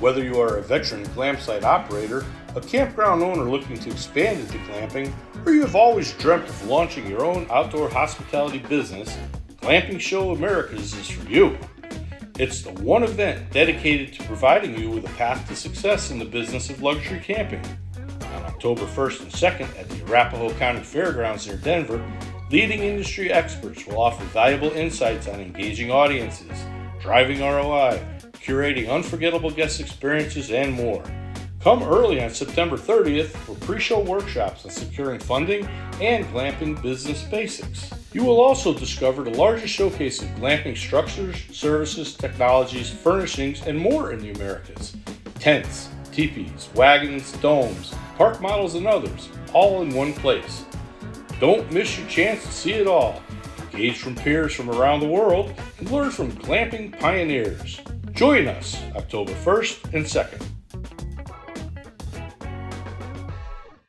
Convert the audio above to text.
Whether you are a veteran glampsite operator, a campground owner looking to expand into glamping, or you have always dreamt of launching your own outdoor hospitality business, Glamping Show Americas is for you. It's the one event dedicated to providing you with a path to success in the business of luxury camping. On October 1st and 2nd at the Arapahoe County Fairgrounds near Denver, leading industry experts will offer valuable insights on engaging audiences, driving ROI, curating unforgettable guest experiences, and more. Come early on September 30th for pre-show workshops on securing funding and glamping business basics. You will also discover the largest showcase of glamping structures, services, technologies, furnishings, and more in the Americas. Tents, teepees, wagons, domes, park models, and others, all in one place. Don't miss your chance to see it all. Engage from peers from around the world and learn from glamping pioneers. Join us October 1st and 2nd.